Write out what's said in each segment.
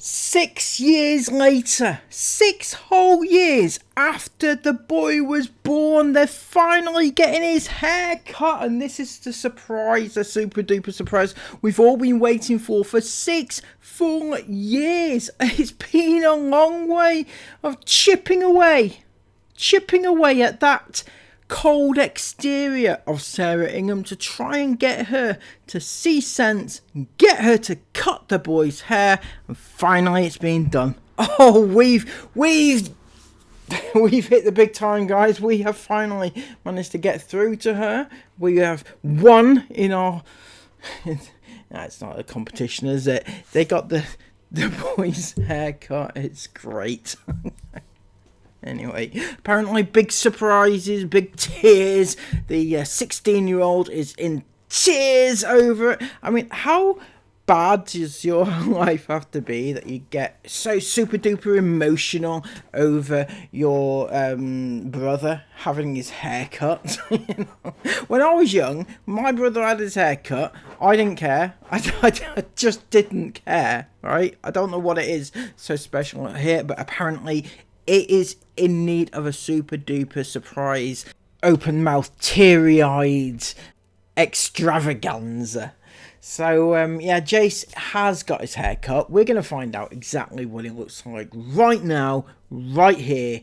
6 years later, 6 whole years after the boy was born, they're finally getting his hair cut, and this is the surprise, the super duper surprise we've all been waiting for 6 full years. It's been a long way of chipping away at that cold exterior of Sarah Ingham to try and get her to see sense and get her to cut the boy's hair, and finally it's been done. Oh, we've hit the big time, guys. We have finally managed to get through to her. We have won in our no, it's not a competition, is it? They got the boy's haircut. It's great. Anyway, apparently big surprises, big tears. The 16-year-old is in tears over it. I mean, how bad does your life have to be that you get so super duper emotional over your brother having his hair cut? You know? When I was young, my brother had his hair cut. I didn't care. I just didn't care, right? I don't know what it is so special here, but apparently it is in need of a super duper surprise, open mouth, teary eyed extravaganza. So yeah, Jace has got his hair cut. We're going to find out exactly what it looks like right now, right here.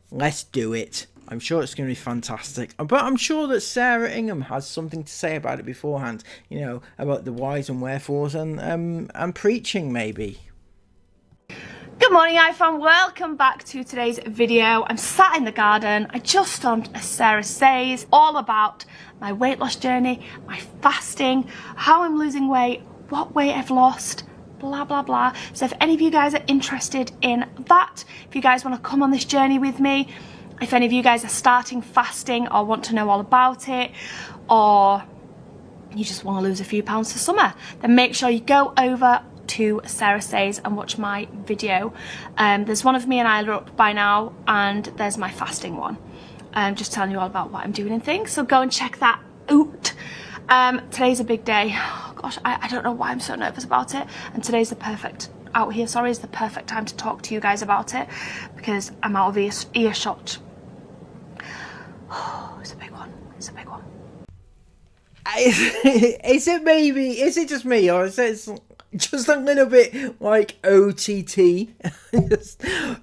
Let's do it. I'm sure it's going to be fantastic. But I'm sure that Sarah Ingham has something to say about it beforehand. You know, about the whys and wherefores and preaching maybe. Good morning, iFam. Welcome back to today's video. I'm sat in the garden. I just filmed a Sarah Says all about my weight loss journey, my fasting, how I'm losing weight, what weight I've lost, blah blah blah. So if any of you guys are interested in that, if you guys want to come on this journey with me, if any of you guys are starting fasting or want to know all about it, or you just want to lose a few pounds for summer, then make sure you go over to Sarah Says and watch my video. There's one of me and Isla up by now, and there's my fasting one. Just telling you all about what I'm doing and things, so go and check that out. Today's a big day. Oh gosh, I don't know why I'm so nervous about it, and today's the perfect time to talk to you guys about it, because I'm out of earshot. Oh, it's a big one. Is it just me, or is it just a little bit like OTT?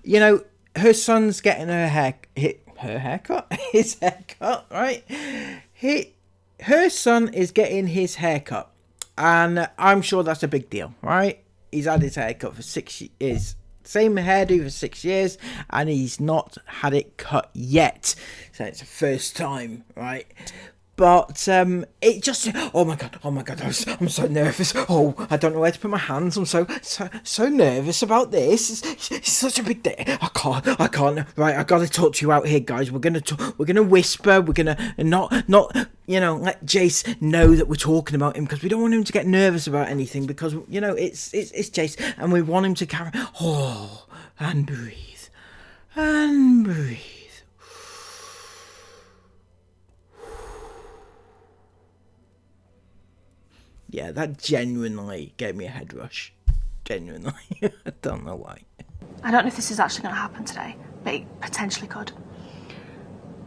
You know, her son's getting his haircut, right? Her son is getting his haircut, and I'm sure that's a big deal, right? He's had his haircut for 6 years. Same hairdo for 6 years, and he's not had it cut yet. So it's the first time, right? But it just, oh my god, I'm so nervous. Oh, I don't know where to put my hands. I'm so nervous about this. It's such a big day. I can't. Right, I gotta talk to you out here, guys. We're gonna whisper. We're gonna not let Jace know that we're talking about him, because we don't want him to get nervous about anything, because it's Jace, and we want him to carry. Oh, and breathe. Yeah, that genuinely gave me a head rush. Genuinely. I don't know why. I don't know if this is actually going to happen today, but it potentially could.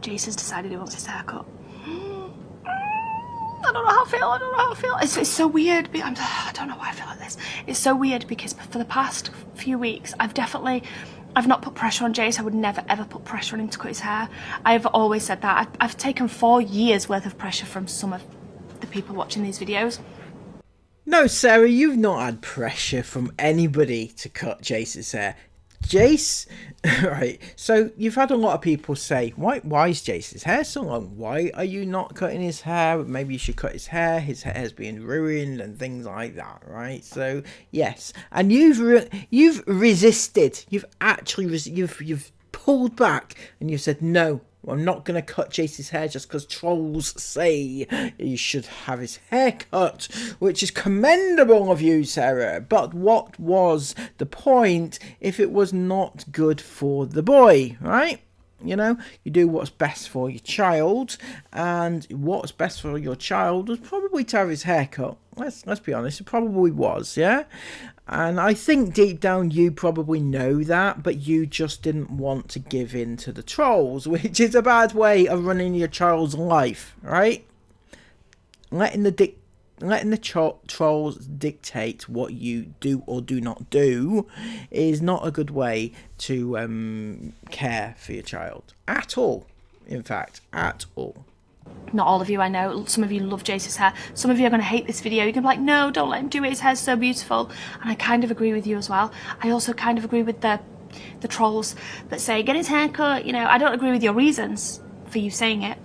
Jace has decided he wants his haircut. I don't know how I feel. It's so weird. I don't know why I feel like this. It's so weird because for the past few weeks, I've not put pressure on Jace. I would never ever put pressure on him to cut his hair. I've always said that. I've taken 4 years worth of pressure from some of the people watching these videos. No, Sarah, you've not had pressure from anybody to cut Jace's hair. Jace, right, so you've had a lot of people say, why is Jace's hair so long? Why are you not cutting his hair? Maybe you should cut his hair's being ruined and things like that, right? So, yes, and you've resisted, you've pulled back, and you've said, no, I'm not going to cut Jace's hair just because trolls say he should have his hair cut, which is commendable of you, Sarah. But what was the point if it was not good for the boy, right? You know, you do what's best for your child, and what's best for your child was probably to have his hair cut. Let's be honest, it probably was, yeah? And I think deep down you probably know that, but you just didn't want to give in to the trolls, which is a bad way of running your child's life, right? Letting the trolls dictate what you do or do not do is not a good way to care for your child at all. In fact, at all. Not all of you, I know. Some of you love Jace's hair. Some of you are going to hate this video. You're going to be like, no, don't let him do it. His hair's so beautiful. And I kind of agree with you as well. I also kind of agree with the trolls that say, get his hair cut. You know, I don't agree with your reasons for you saying it.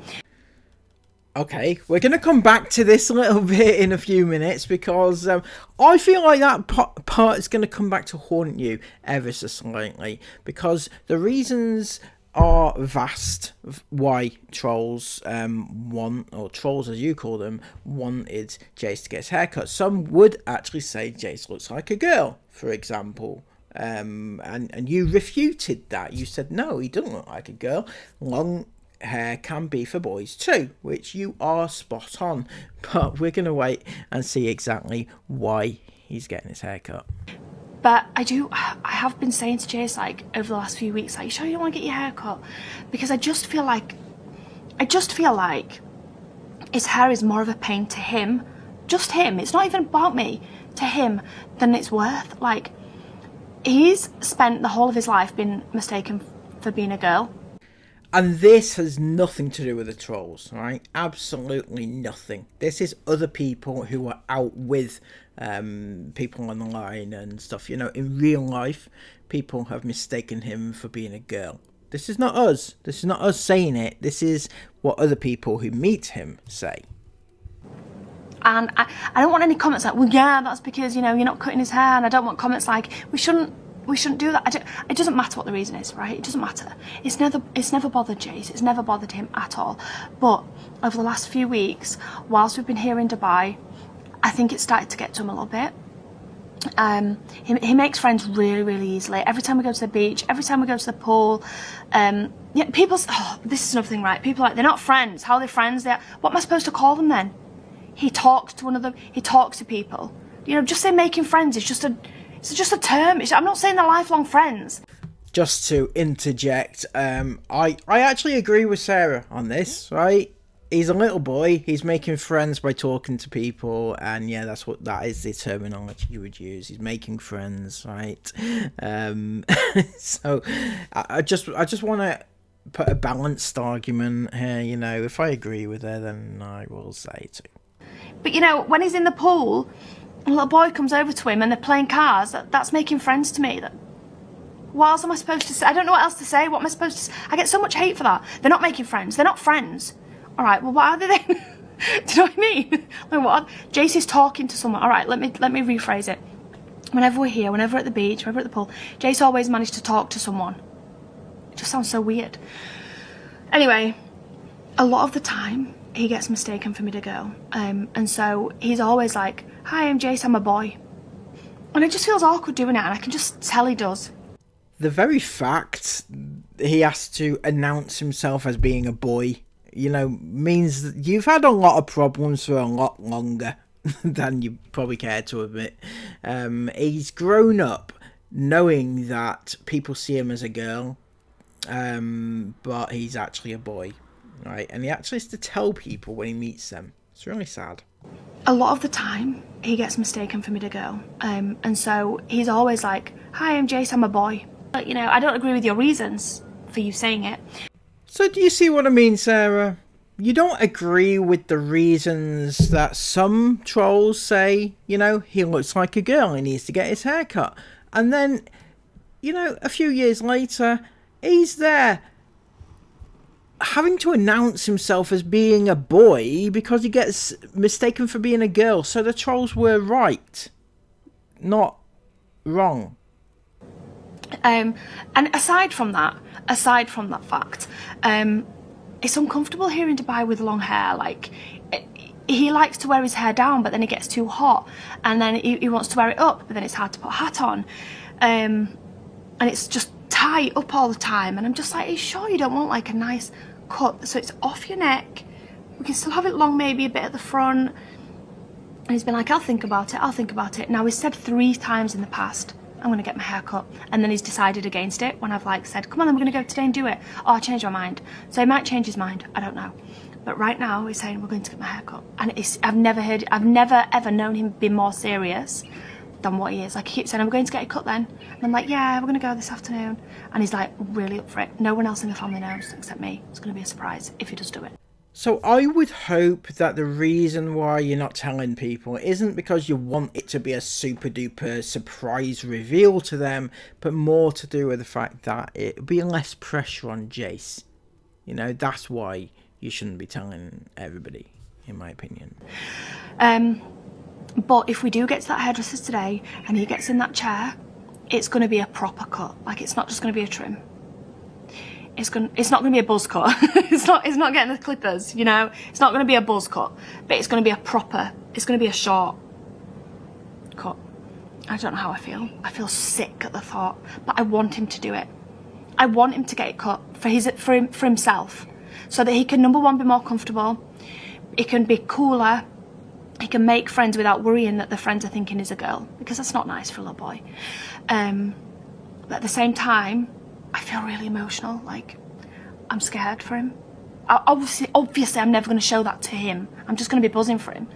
Okay, we're going to come back to this a little bit in a few minutes because I feel like that part is going to come back to haunt you ever so slightly, because the reasons are vast why trolls want, or trolls as you call them, wanted Jace to get his haircut. Some would actually say Jace looks like a girl, for example. And you refuted that. You said, no, he doesn't look like a girl. Long hair can be for boys too, which you are spot on. But we're going to wait and see exactly why he's getting his haircut. But I have been saying to Jace, like, over the last few weeks, like, you sure you don't want to get your hair cut? Because I just feel like his hair is more of a pain to him, just him. It's not even about me, to him, than it's worth. Like, he's spent the whole of his life being mistaken for being a girl. And this has nothing to do with the trolls, right? Absolutely nothing. This is other people who are out with people online and stuff. You know, in real life, people have mistaken him for being a girl. This is not us. This is not us saying it. This is what other people who meet him say. And I don't want any comments like, well, yeah, that's because, you know, you're not cutting his hair. And I don't want comments like, we shouldn't do that. It doesn't matter what the reason is, right? It doesn't matter. It's never bothered Jace. It's never bothered him at all. But over the last few weeks, whilst we've been here in Dubai, I think it started to get to him a little bit. He makes friends really, really easily. Every time we go to the beach, every time we go to the pool, this is another thing, right? People are like, they're not friends. How are they friends? What am I supposed to call them then? He talks to one of them. He talks to people. You know, just say making friends is just a term. I'm not saying they're lifelong friends. Just to interject, I actually agree with Sarah on this, right? He's a little boy. He's making friends by talking to people, and yeah, that is the terminology you would use. He's making friends, right? So I just want to put a balanced argument here. You know, if I agree with her, then I will say too. But you know, when he's in the pool, a little boy comes over to him and they're playing cars. That's making friends to me. What else am I supposed to say? I don't know what else to say. What am I supposed to say? I get so much hate for that. They're not making friends. They're not friends. All right, well, what are they then? Do you know what I mean? Like, what? Jace is talking to someone. All right, let me rephrase it. Whenever we're here, whenever we're at the beach, whenever we're at the pool, Jace always managed to talk to someone. It just sounds so weird. Anyway, a lot of the time, he gets mistaken for me to girl. And so he's always like, hi, I'm Jace, I'm a boy. And it just feels awkward doing it, and I can just tell he does. The very fact he has to announce himself as being a boy, you know, means that you've had a lot of problems for a lot longer than you probably care to admit. He's grown up knowing that people see him as a girl, but he's actually a boy, right? And he actually has to tell people when he meets them. It's really sad. A lot of the time, he gets mistaken for me to girl. And so he's always like, hi, I'm Jace, I'm a boy. But, you know, I don't agree with your reasons for you saying it. So do you see what I mean, Sarah? You don't agree with the reasons that some trolls say, you know, he looks like a girl, he needs to get his hair cut. And then, you know, a few years later, he's there having to announce himself as being a boy because he gets mistaken for being a girl. So the trolls were right, not wrong. And aside from that fact, it's uncomfortable here in Dubai with long hair. Like, he likes to wear his hair down, but then it gets too hot, and then he wants to wear it up, but then it's hard to put a hat on, and it's just tight up all the time. And I'm just like, are you sure you don't want like a nice cut so it's off your neck? We can still have it long, maybe a bit at the front. And he's been like, I'll think about it, I'll think about it. Now, he's said 3 times in the past, I'm going to get my hair cut. And then he's decided against it when I've like said, come on, then we're going to go today and do it. Oh, I changed my mind. So he might change his mind, I don't know. But right now he's saying we're going to get my hair cut. And I've never ever known him be more serious than what he is. Like, he keeps saying, I'm going to get it cut then. And I'm like, yeah, we're going to go this afternoon. And he's like really up for it. No one else in the family knows except me. It's going to be a surprise if he does do it. So I would hope that the reason why you're not telling people isn't because you want it to be a super duper surprise reveal to them, but more to do with the fact that it'll be less pressure on Jace. You know, that's why you shouldn't be telling everybody, in my opinion. But if we do get to that hairdresser's today and he gets in that chair, it's going to be a proper cut. Like, it's not just going to be a trim. It's not going to be a buzz cut. it's not getting the clippers, you know. It's not going to be a buzz cut, but it's going to be it's going to be a short cut. I don't know how I feel. I feel sick at the thought, but I want him to do it. I want him to get it cut for himself, so that he can, number one, be more comfortable. He can be cooler. He can make friends without worrying that the friends are thinking he's a girl, because that's not nice for a little boy. But at the same time, I feel really emotional. Like, I'm scared for him. Obviously, I'm never going to show that to him. I'm just going to be buzzing for him.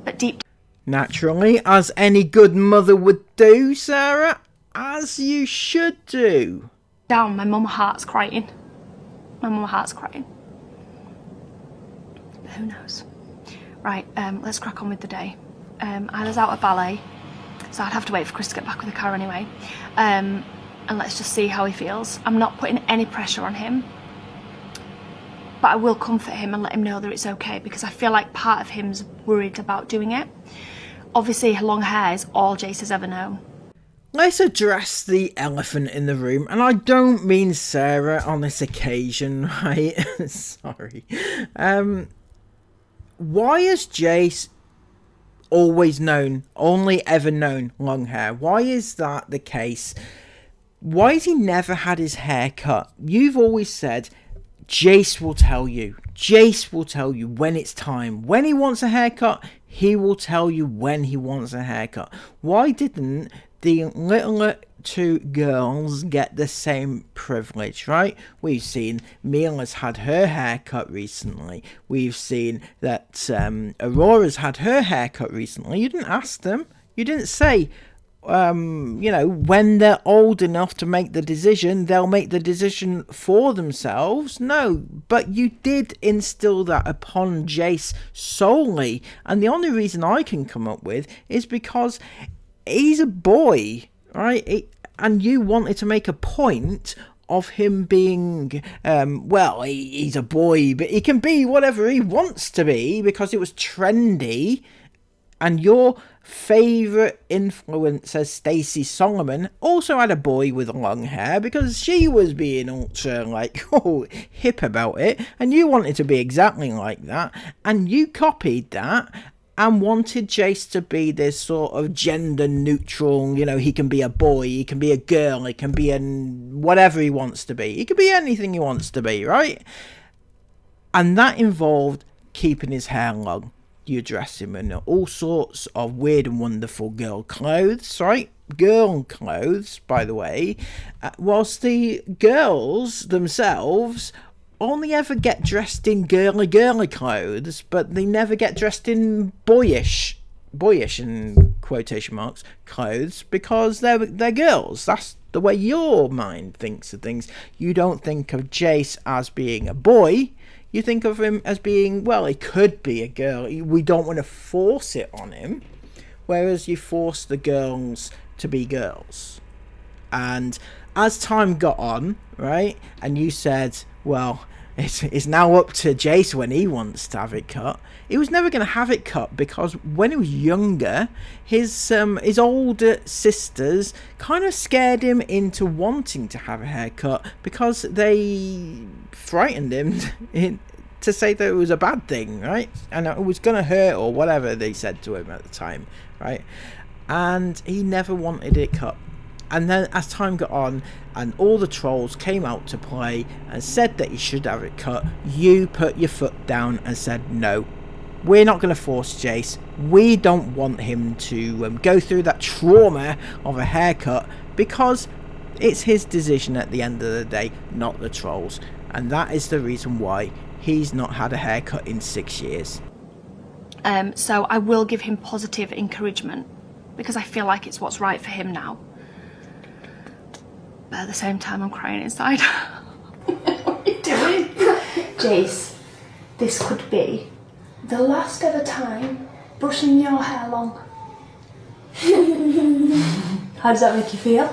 But deep... Naturally, as any good mother would do, Sarah. As you should do. Down, my mum's heart's crying. My mum's heart's crying. But who knows? Right, let's crack on with the day. I was out at ballet, so I'd have to wait for Chris to get back with the car anyway. And let's just see how he feels. I'm not putting any pressure on him, but I will comfort him and let him know that it's okay, because I feel like part of him's worried about doing it. Obviously, long hair is all Jace has ever known. Let's address the elephant in the room, and I don't mean Sarah on this occasion, right? Sorry. Why has Jace only ever known long hair? Why is that the case? Why has he never had his hair cut? You've always said Jace will tell you. Jace will tell you when it's time. When he wants a haircut, he will tell you when he wants a haircut. Why didn't the little 2 girls get the same privilege, right? We've seen Mila's had her hair cut recently. We've seen that Aurora's had her hair cut recently. You didn't ask them. You didn't say, you know, when they're old enough to make the decision, they'll make the decision for themselves. No, but you did instill that upon Jace solely. And the only reason I can come up with is because he's a boy, right? And you wanted to make a point of him being, well, he's a boy, but he can be whatever he wants to be because it was trendy. And your favourite influencer, Stacey Solomon, also had a boy with long hair because she was being ultra, like, hip about it. And you wanted to be exactly like that. And you copied that and wanted Jace to be this sort of gender neutral, you know, he can be a boy, he can be a girl, he can be whatever he wants to be. He can be anything he wants to be, right? And that involved keeping his hair long. You dress him in all sorts of weird and wonderful girl clothes, right? Girl clothes, by the way. Whilst the girls themselves only ever get dressed in girly clothes, but they never get dressed in boyish in quotation marks clothes, because they're girls. That's the way your mind thinks of things. You don't think of Jace as being a boy. You think of him as being, well, he could be a girl. We don't want to force it on him. Whereas you force the girls to be girls. And as time got on, right, and you said, well, it's now up to Jace when he wants to have it cut. He was never going to have it cut because when he was younger, his older sisters kind of scared him into wanting to have a haircut because they frightened him to say that it was a bad thing, right? And it was going to hurt or whatever they said to him at the time, right? And he never wanted it cut. And then as time got on and all the trolls came out to play and said that he should have it cut, you put your foot down and said, no, we're not going to force Jace. we don't want him to go through that trauma of a haircut, because it's his decision at the end of the day, not the trolls. And that is the reason why he's not had a haircut in 6 years. So I will give him positive encouragement, because I feel like it's what's right for him now. But at the same time, I'm crying inside. What are you doing? Jace, this could be the last ever time brushing your hair long. How does that make you feel?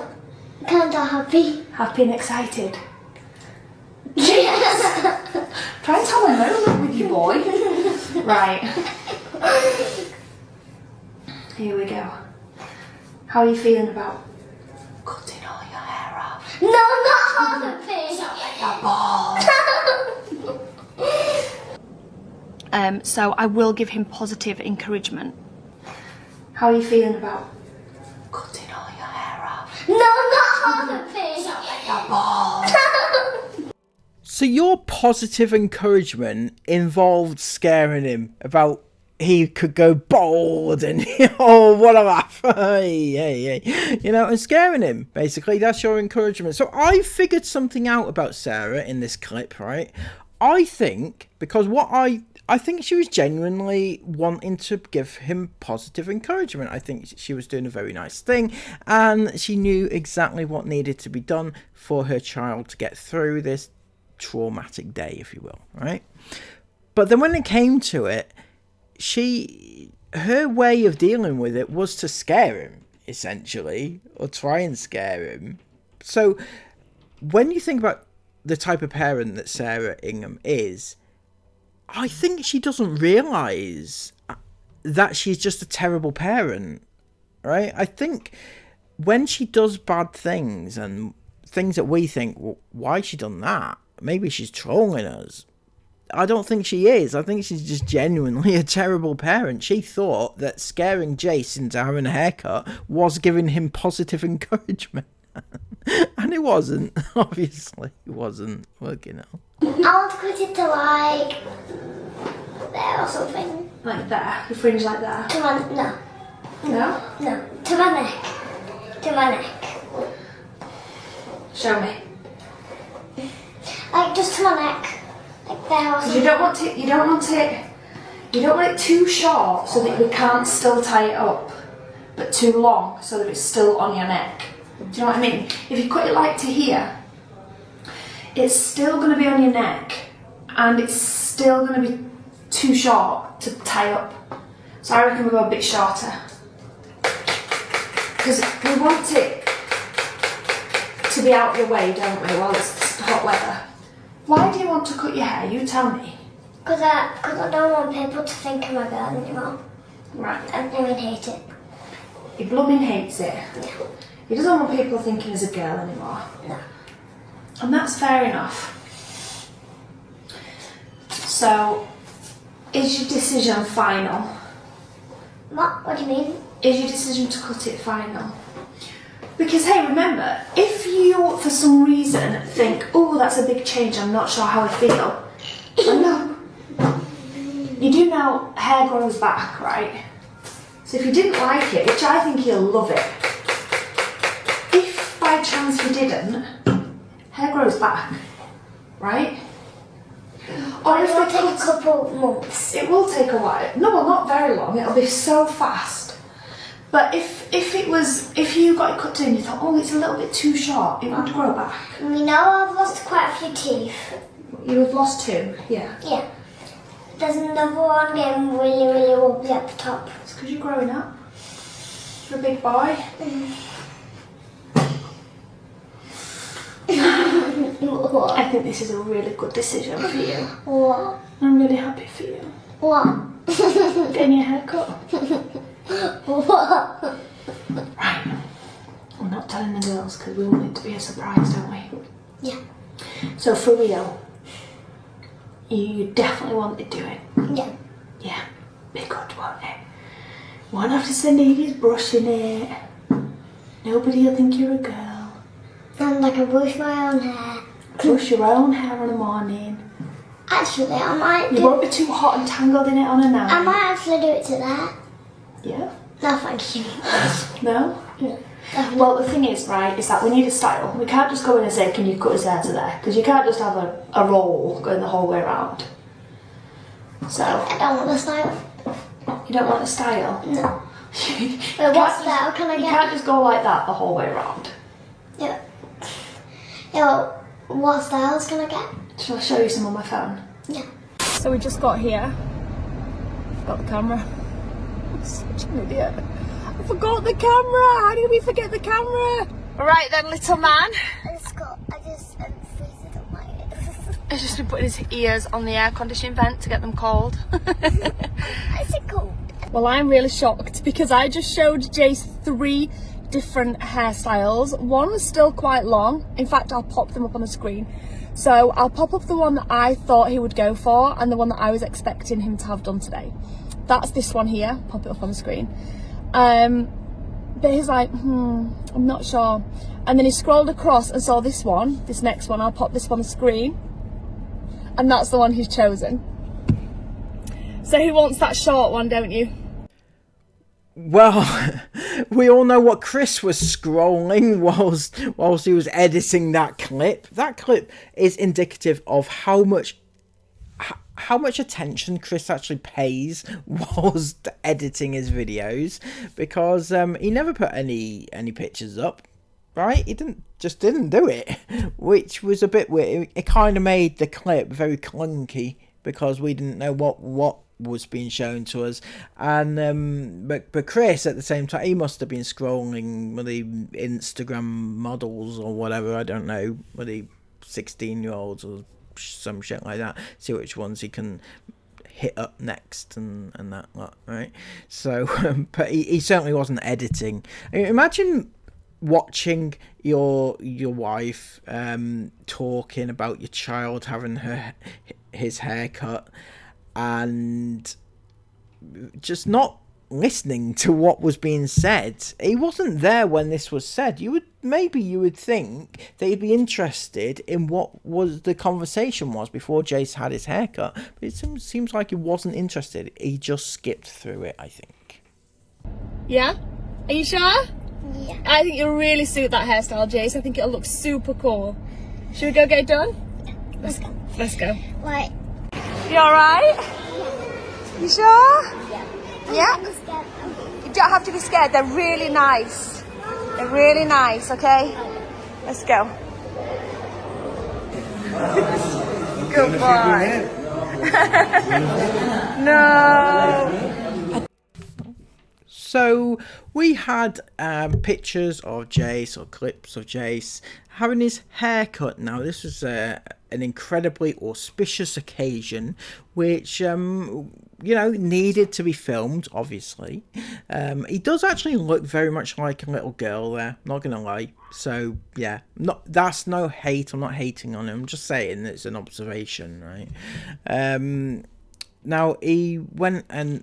Kinda happy. Happy and excited? Yes! Try and tell my moment with you, boy. Right. Here we go. How are you feeling about cutting all your hair off? No, not happy. That ball. So I will give him positive encouragement. How are you feeling about cutting all your hair off? No, not happy. That ball. So your positive encouragement involved scaring him about he could go bald and, oh, what a laugh. Hey. And scaring him, basically. That's your encouragement. So I figured something out about Sarah in this clip, right? I think, because I think she was genuinely wanting to give him positive encouragement. I think she was doing a very nice thing, and she knew exactly what needed to be done for her child to get through this traumatic day, if you will, right? But then when it came to it, her way of dealing with it was to scare him, essentially, or try and scare him. So when you think about the type of parent that Sarah Ingham is, I think she doesn't realise that she's just a terrible parent, right? I think when she does bad things and things that we think, well, why has she done that? Maybe she's trolling us. I don't think she is. I think she's just genuinely a terrible parent. She thought that scaring Jace into having a haircut was giving him positive encouragement. And it wasn't. Obviously, it wasn't working out. I want to cut it to like there or something. Like there? Your fringe like there? To my no. No? No. To my neck. To my neck. Show me. Like just to my neck. Like there or something. You don't want it too short so that you can't still tie it up, but too long so that it's still on your neck. Do you know what I mean? If you cut it like to here, it's still going to be on your neck, and it's still going to be too short to tie up. So I reckon we go a bit shorter, because we want it to be out your way, don't we, while it's hot weather. Why do you want to cut your hair? You tell me. Because I don't want people to think I'm a girl anymore. Right. I blooming hate it. He blooming hates it. Yeah. He doesn't want people thinking he's a girl anymore. No. And that's fair enough. So, is your decision final? What? What do you mean? Is your decision to cut it final? Because, hey, remember, if you, for some reason, think, oh, that's a big change, I'm not sure how I feel. No. You do know hair grows back, right? So if you didn't like it, which I think you'll love it, if by chance you didn't, hair grows back, right? Or It if will they take a cut, couple months. it will take a while. No, well, not very long. It'll be so fast. But if you got it cut in, you thought, oh, it's a little bit too short, it would grow back. You know I've lost quite a few teeth. You have lost 2, yeah. Yeah. There's another one getting really, really wobbly at the top. It's because you're growing up. You're a big boy. What? I think this is a really good decision for you. What? I'm really happy for you. What? Getting your hair cut. What? Right. We're not telling the girls because we want it to be a surprise, don't we? Yeah. So for real, you definitely want to do it. Yeah. Yeah. Be good, won't it? Won't have to spend ages brushing it. Nobody will think you're a girl. And I can brush my own hair. Brush your own hair in the morning. Actually, I might You do. won't be too hot and tangled in it on a night. I might actually do it to that. Yeah. No, thank you. No? Yeah. Well, the thing is, right, is that we need a style. We can't just go in and say, can you cut his hair to there? Because you can't just have a roll going the whole way around. So. I don't want a style. You don't want a style? No. But what style can I get? You can't just go like that the whole way around. Yeah. Yeah, what styles can I get? Shall I show you some on my phone? Yeah. So we just got here. Got the camera. I'm such an idiot. I forgot the camera. How did we forget the camera? Right then, little man. I just freezed up my ears. He's just been putting his ears on the air conditioning vent to get them cold. I said cold. Well, I'm really shocked because I just showed Jace 3 different hairstyles. One was still quite long. In fact, I'll pop them up on the screen. So I'll pop up the one that I thought he would go for and the one that I was expecting him to have done today. That's this one here. Pop it up on the screen. But he's like, I'm not sure. And then he scrolled across and saw this one, this next one. I'll pop this on the screen. And that's the one he's chosen. So he wants that short one, don't you? Well, we all know what Chris was scrolling whilst he was editing that clip. That clip is indicative of how much attention Chris actually pays whilst editing his videos, because he never put any pictures up, right? He didn't do it, which was a bit weird. It kind of made the clip very clunky because we didn't know what was being shown to us. And but Chris at the same time, he must have been scrolling with the Instagram models or whatever, I don't know, with the 16-year-olds or some shit like that, see which ones he can hit up next and that lot, right? So but he certainly wasn't editing. Imagine watching your wife talking about your child having his haircut and just not listening to what was being said. He wasn't there when this was said. You would think that he'd be interested in what was the conversation was before Jace had his haircut, but it seems like he wasn't interested. He just skipped through it, I think. Yeah? Are you sure? Yeah. I think you'll really suit that hairstyle, Jace. I think it'll look super cool. Should we go get it done? Let's go. Let's go. Right. You alright? Yeah. You sure? Yeah. Yeah? I'm scared. You don't have to be scared. They're really nice. They're really nice, okay? Let's go. Good boy. No. So we had pictures of Jace, or clips of Jace having his haircut. Now this was an incredibly auspicious occasion, which needed to be filmed. Obviously, he does actually look very much like a little girl there. Not gonna lie. So yeah, that's no hate. I'm not hating on him. I'm just saying it's an observation, right? Now he went and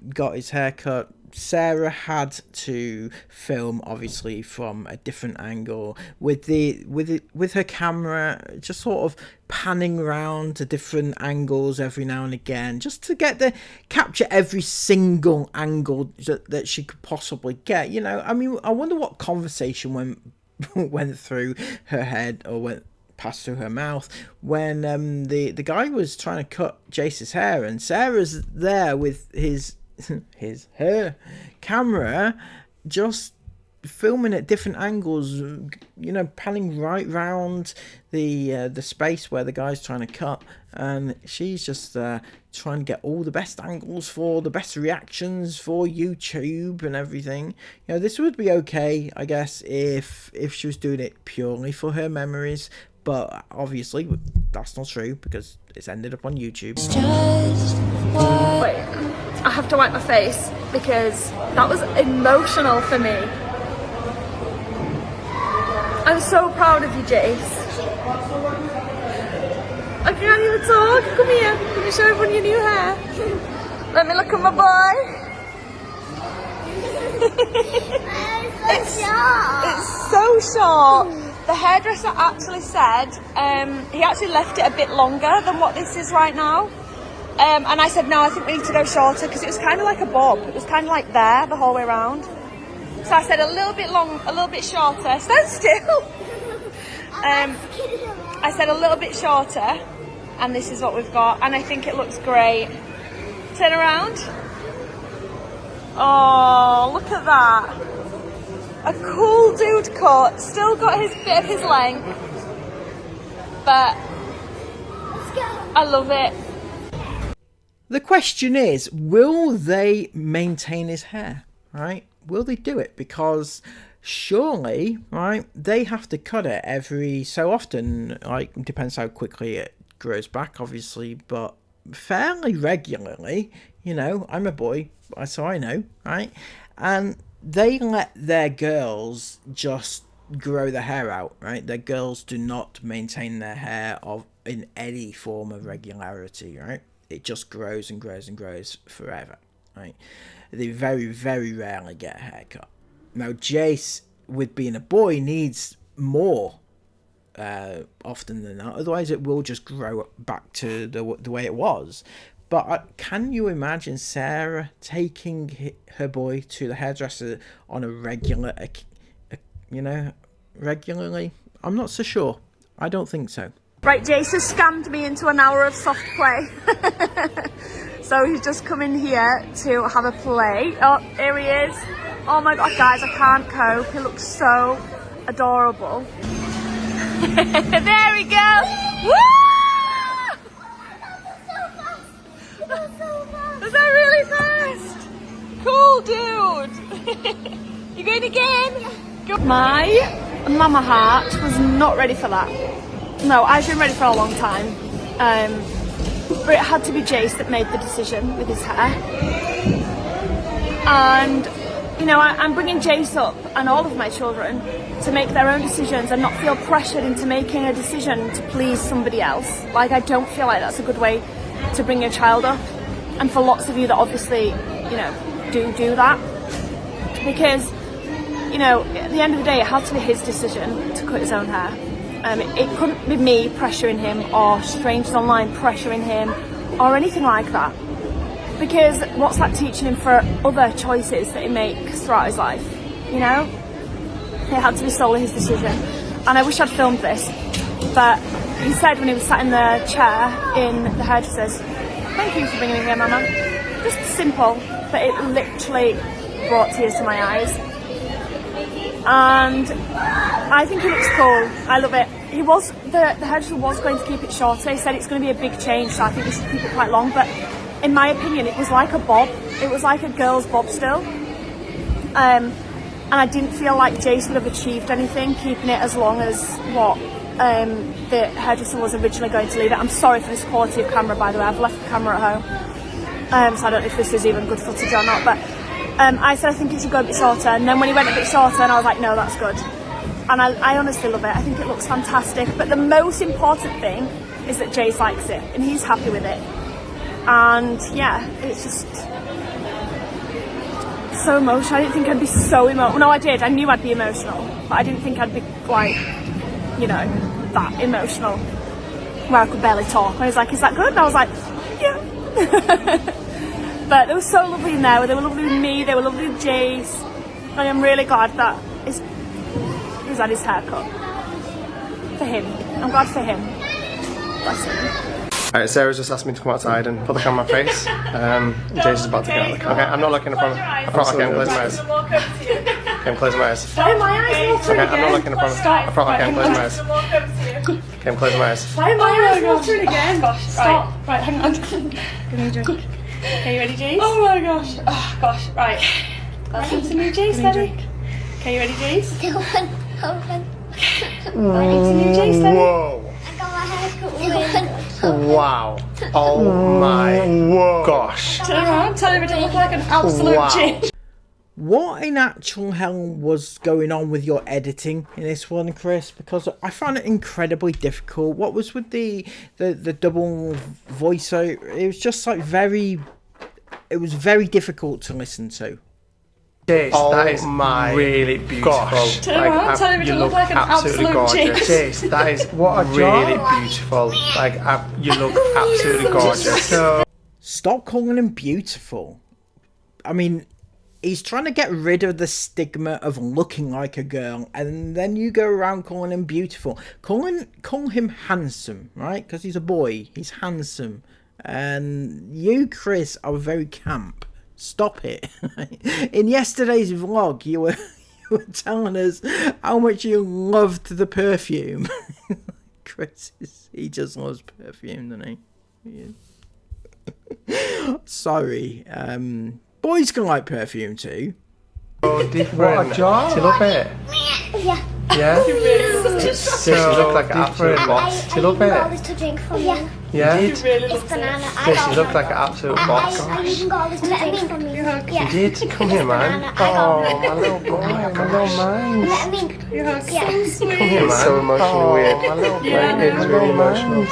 got his haircut. Sarah had to film obviously from a different angle with her camera, just sort of panning around to different angles every now and again, just to capture every single angle that she could possibly get. I mean, I wonder what conversation went through her head or passed through her mouth when the guy was trying to cut Jace's hair, and Sarah's there with her camera, just filming at different angles, panning right round the space where the guy's trying to cut, and she's just trying to get all the best angles for the best reactions for YouTube and everything. This would be okay, I guess, if she was doing it purely for her memories, but obviously that's not true because it's ended up on YouTube. Wait, I have to wipe my face because that was emotional for me. I'm so proud of you, Jace. I can't even talk. Come here. Let me show everyone your new hair. Let me look at my boy. It's so short. The hairdresser actually said he actually left it a bit longer than what this is right now. And I said, no, I think we need to go shorter because it was kind of like a bob. It was kind of like there the whole way around. So I said a little bit long, a little bit shorter. Stand still. I said a little bit shorter, and this is what we've got. And I think it looks great. Turn around. Oh, look at that. A cool dude cut. Still got his bit of his length. But I love it. The question is, will they maintain his hair, right? Will they do it? Because surely, right, they have to cut it every so often. Like, depends how quickly it grows back, obviously, but fairly regularly. You know, I'm a boy, so I know, right? And they let their girls just grow their hair out, right? Their girls do not maintain their hair in any form of regularity, right? It just grows and grows and grows forever, right? They very, very rarely get a haircut. Now, Jace, with being a boy, needs more often than not. Otherwise, it will just grow back to the way it was. But can you imagine Sarah taking her boy to the hairdresser on a regularly? I'm not so sure. I don't think so. Right, Jace has scammed me into an hour of soft play. So he's just come in here to have a play. Oh, here he is. Oh my god, guys, I can't cope. He looks so adorable. There we go. Woo! Was that really fast? Cool, dude. You going again? Yeah. My mama heart was not ready for that. No, I've been ready for a long time. But it had to be Jace that made the decision with his hair. And, you know, I'm bringing Jace up and all of my children to make their own decisions and not feel pressured into making a decision to please somebody else. Like, I don't feel like that's a good way to bring your child up. And for lots of you that obviously, you know, do that. Because, you know, at the end of the day, it had to be his decision to cut his own hair. It couldn't be me pressuring him or strangers online pressuring him or anything like that. Because what's that teaching him for other choices that he makes throughout his life, you know? It had to be solely his decision. And I wish I'd filmed this, but he said when he was sat in the chair in the hairdresser's, "Thank you for bringing me here, Mama." Just simple, but it literally brought tears to my eyes. And I think he looks cool. I love it. The hairdresser was going to keep it shorter. He said it's going to be a big change, so I think we should keep it quite long. But in my opinion, it was like a bob. It was like a girl's bob still. And I didn't feel like Jace would have achieved anything keeping it as long as what the hairdresser was originally going to leave it. I'm sorry for this quality of camera, by the way. I've left the camera at home. So I don't know if this is even good footage or not. But I said I think it should go a bit shorter. And then when he went a bit shorter, and I was like, no, that's good. And I honestly love it. I think it looks fantastic. But the most important thing is that Jace likes it and he's happy with it. And yeah, it's just so emotional. I didn't think I'd be so emotional. No, I did. I knew I'd be emotional, but I didn't think I'd be like, you know, that emotional where I could barely talk. And he was like, "Is that good?" And I was like, "Yeah." But they were so lovely in there. They were lovely with me. They were lovely with Jace. And I'm really glad that he's had his haircut. For him. I'm glad for him. Bless him. Alright, Sarah's just asked me to come outside and put the camera on my face. Jace is about to get out of the car. Okay, I'm not looking in front. I promise I can't close my eyes. Okay, I'm closing my eyes. Why are my eyes watering Okay, I'm not looking in front. I promise I can't close my eyes. Okay, I'm closing my eyes. Why are my eyes watering again? Gosh, stop. Right, hang on. Give me a drink. Okay, you ready, Jace? Oh my gosh. Oh gosh, right. Got some new Jace, Daddy. Okay, you ready, Jace? Open. Ready to new Jace, Daddy? Whoa. I got my haircut. Wow. Oh my gosh. Turn around, tell him it didn't look like an absolute change. What in actual hell was going on with your editing in this one, Chris? Because I found it incredibly difficult. What was with the double voiceover? It was just like it was very difficult to listen to. Jace, that is really beautiful. Gosh. Turn around, tell him it didn't look like an absolute gorgeous. Jace, that is what a really beautiful. Like you look absolutely gorgeous. So Stop calling him beautiful. I mean, he's trying to get rid of the stigma of looking like a girl, and then you go around calling him beautiful. Call him handsome, right? Because he's a boy. He's handsome. And you, Chris, are very camp. Stop it. In yesterday's vlog, you were telling us how much you loved the perfume. Chris, he just loves perfume, doesn't he? Sorry. Boys can like perfume too. Oh, different. What a job. Do you love it? Yeah. Yeah? It's so you look like an absolute boss. Do you love it? all this to drink from you. Yeah? It's banana. Chris, you look like an absolute boss. I even got all this to drink from you. Yeah. You did? Come here, man. Oh, my little boy, my little man. Let me. Yeah. Come here, man. It's so emotionally weird. My little boy, it's really emotional.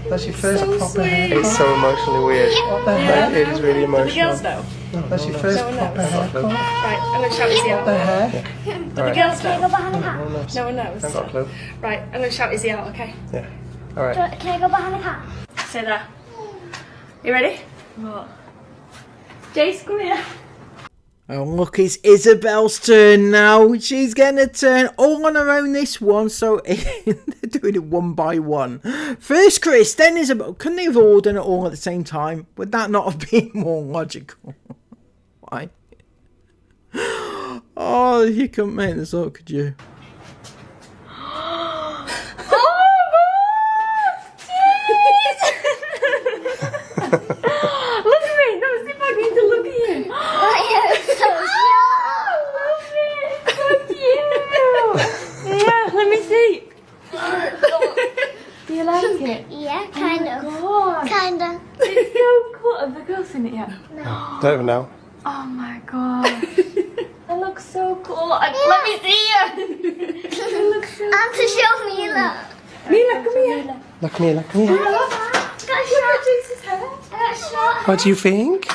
That's your first proper haircut. It's so emotionally weird. What the heck? It is really emotional. Do the girls know? That's your first proper haircut. Right, I'm going to shout Izzy out. What the heck? Do the Alright. girls Can I know? go behind the car? No one knows. I've got a clue. Right, I'm going to shout Izzy out, okay? Yeah. Alright. Can I go behind the car? Stay there. You ready? What? Jace, come here. Oh, look, it's Isabel's turn now. She's getting a turn all on her own this one, so they're doing it one by one. First Chris, then Isabel. Couldn't they have all done it all at the same time? Would that not have been more logical? Why? Oh, you couldn't make this up, could you? Look at me. No, see if I need to look at you. I am so I love it. So cute. Yeah, let me see. Do you like it? Yeah, kind of. God. Kind of. It's so cool. Have the girls seen it yet? Don't even know. Oh my god. That looks so cool. Let me see you. It looks so And to show me, look. Mila, come here. Look at me, look at me. Got short. Jesus' hair. Got short. What do you think?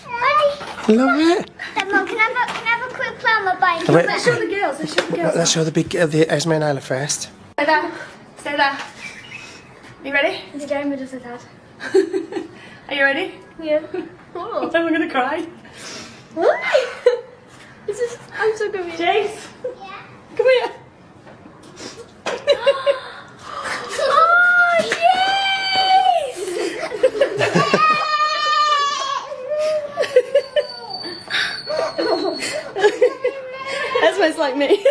Ready? Love it. Then, Mum, can I have a quick play on my bike? Wait. Let's show the girls. Let's show the girls. Let's show the big, the Esme and Isla first. Stay there. Stay there. You ready? It's a game with just a dad. Are you ready? Yeah. I'm gonna cry. This is. I'm so confused. Jace, Yeah. come here. Oh, yes! That's why it's like me.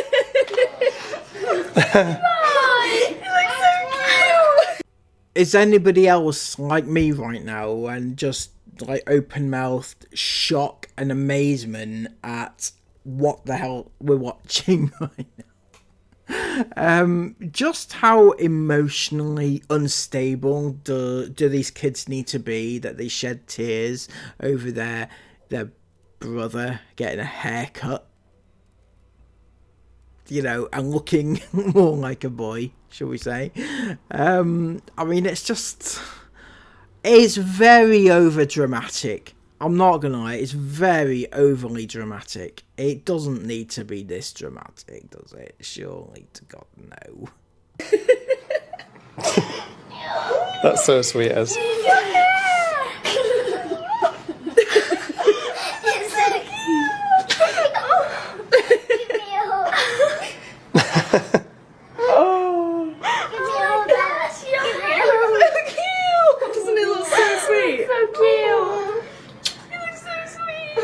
Is anybody else like me right now and just like open-mouthed shock and amazement at what the hell we're watching right now? Just how emotionally unstable do these kids need to be that they shed tears over their brother getting a haircut, you know, and looking more like a boy, shall we say? I mean, it's very over dramatic. I'm not gonna lie, it's very overly dramatic. It doesn't need to be this dramatic, does it? Surely to God, no. That's so sweet, Ez. Doesn't it look so sweet? So cute. It looks so sweet.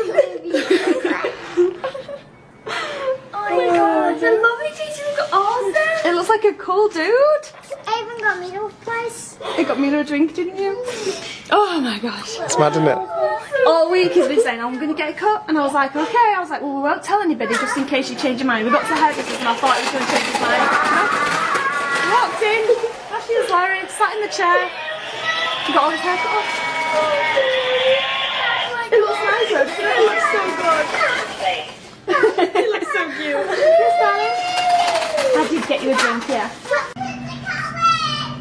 Oh my god, I love it. Jason, look awesome. It looks like a cool dude. I even got me a place. You got me a drink, didn't you? Oh my gosh. It's mad, isn't it? All week he's been saying, I'm going to get a cut. And I was like, okay. I was like, well, we won't tell anybody just in case you change your mind. We got to the hairdressers and I thought he was going to change his mind. No. Walked in. Ashley was Larry, sat in the chair. He got all his hair cut off. It looks nice though, doesn't it? It looks so good. It looks so cute. Yes, darling. I did get you a drink, yeah.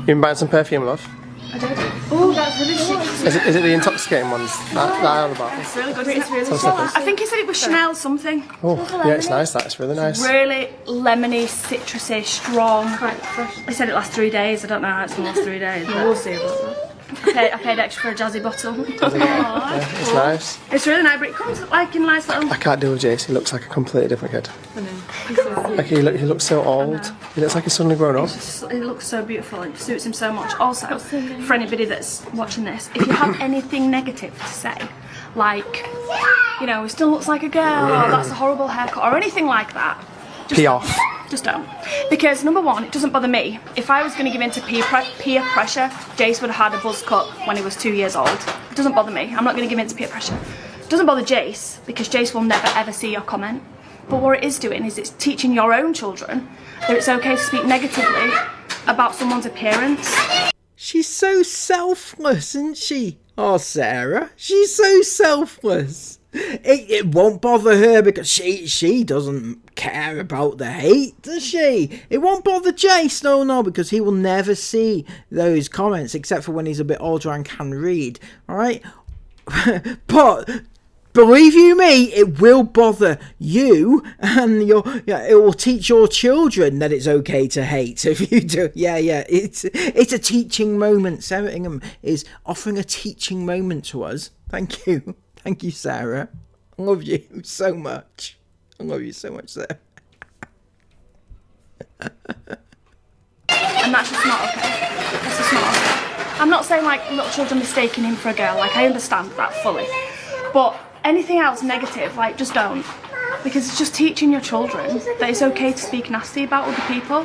You been buying some perfume, love? I did. Oh, that's really chic. Is it the intoxicating ones? That I on about. It's really good. It's really Some cool. slippers. I think he said it was Chanel something. Oh, yeah, it's nice. That it's really nice. Really lemony, citrusy, strong. He said it lasts 3 days. I don't know how it's going to last 3 days. But we'll see about that. I paid extra for a jazzy bottle. Yeah, it's nice. It's really nice, but it comes like in nice little... I can't deal with Jace. He looks like a completely different kid. Like he looks so old. He looks like he's suddenly grown up. It looks so beautiful. It suits him so much. Also, for anybody that's watching this, if you have anything negative to say, like, you know, he still looks like a girl, or that's a horrible haircut, or anything like that, Pee off. Just don't. Because number one, it doesn't bother me. If I was going to give in to peer pressure, Jace would have had a buzz cut when he was 2 years old. It doesn't bother me. I'm not going to give in to peer pressure. It doesn't bother Jace, because Jace will never ever see your comment. But what it is doing is it's teaching your own children that it's okay to speak negatively about someone's appearance. She's so selfless, isn't she? Oh, Sarah, she's so selfless. It won't bother her because she doesn't care about the hate, does she? It won't bother Jace, no, because he will never see those comments except for when he's a bit older and can read, alright? But believe you me, it will bother you, and it will teach your children that it's okay to hate if you do. Yeah, it's a teaching moment. Sarah Ingham is offering a teaching moment to us. Thank you, Sarah. I love you so much. I love you so much, Sarah. And that's just not okay. That's just not okay. I'm not saying like little children mistaking him for a girl. Like I understand that fully, but anything else negative, like just don't, because it's just teaching your children that it's okay to speak nasty about other people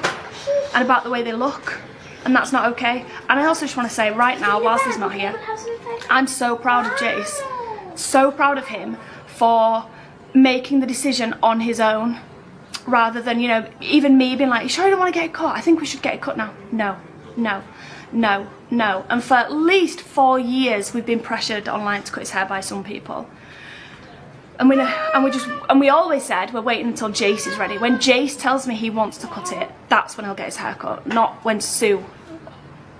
and about the way they look, and that's not okay. And I also just want to say right now, whilst he's not here, I'm so proud of Jace, so proud of him for making the decision on his own, rather than, you know, even me being like, you sure you don't want to get it cut? I think we should get it cut now. No. And for at least 4 years we've been pressured online to cut his hair by some people. And we always said we're waiting until Jace is ready. When Jace tells me he wants to cut it, that's when he'll get his hair cut, not when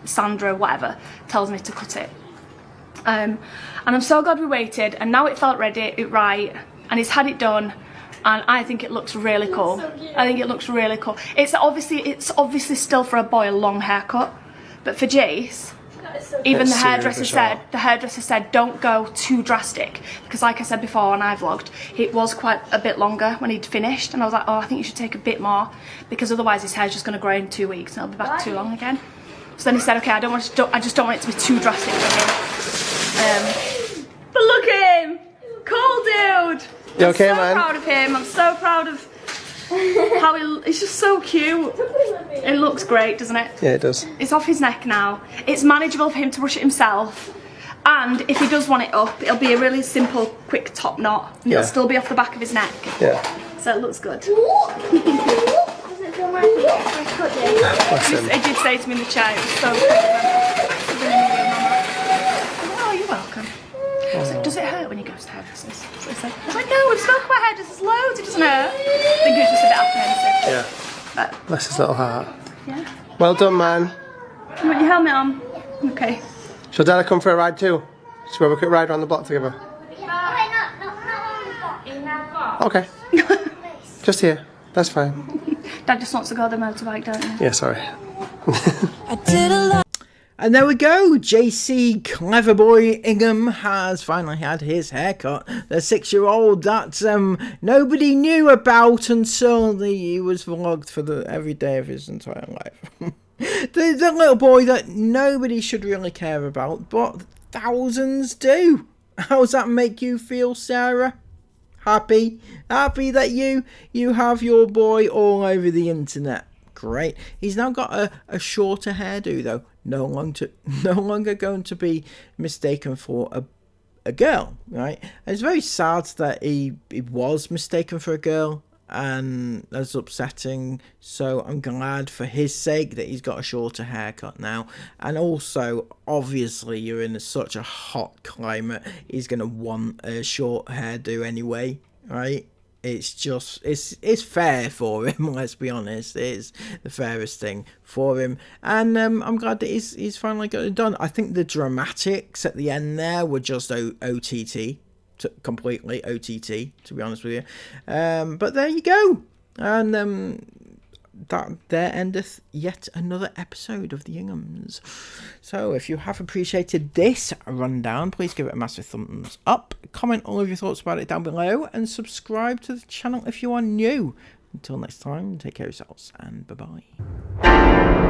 Sandra, whatever, tells me to cut it. And I'm so glad we waited, and now it felt right, and he's had it done, and I think it looks really cool. I think it looks really cool. It's obviously still for a boy a long haircut, but for Jace, even the hairdresser said don't go too drastic, because like I said before when I vlogged, it was quite a bit longer when he'd finished, and I was like, oh, I think you should take a bit more, because otherwise his hair's just going to grow in 2 weeks and it'll be back too long again. So then he said, okay, I just don't want it to be too drastic for him. But look at him, cool dude. You okay, I'm so man? proud of him. I'm so proud of how he's just so cute. It looks great, doesn't it? Yeah, it does. It's off his neck now. It's manageable for him to brush it himself. And if he does want it up, it'll be a really simple, quick top knot. And it'll still be off the back of his neck. Yeah. So it looks good. Does it feel like I cut it? It did say to me in the chair, it was so good. Oh, you're welcome. I was like, does it hurt when you go to hairdressers? So I was like, no, we've spoken about hairdressers loads, it doesn't hurt. I think it was just a bit apprehensive. Yeah. But, Bless his little heart. yeah. Well done, man. You want your helmet on? Okay. Shall Dad come for a ride too? Should we have a quick ride around the block together? Okay. Just here. That's fine. Dad just wants to go on the motorbike, don't you? Yeah, sorry. And there we go, JC Cleverboy Ingham has finally had his haircut. The 6-year-old that nobody knew about until he was vlogged for every day of his entire life. the little boy that nobody should really care about, but thousands do. How does that make you feel, Sarah? Happy that you have your boy all over the internet. Great. He's now got a shorter hairdo though. No longer going to be mistaken for a girl, right? And it's very sad that he was mistaken for a girl, and that's upsetting. So I'm glad for his sake that he's got a shorter haircut now. And also, obviously, you're in such a hot climate, he's gonna want a short hairdo anyway, right? It's just, it's fair for him, let's be honest. It's the fairest thing for him. And I'm glad that he's finally got it done. I think the dramatics at the end there were just OTT. Completely OTT, to be honest with you. But there you go. And that there endeth yet another episode of the Inghams. So if you have appreciated this rundown, please give it a massive thumbs up, comment all of your thoughts about it down below, and subscribe to the channel if you are new. Until next time, take care of yourselves, and bye-bye.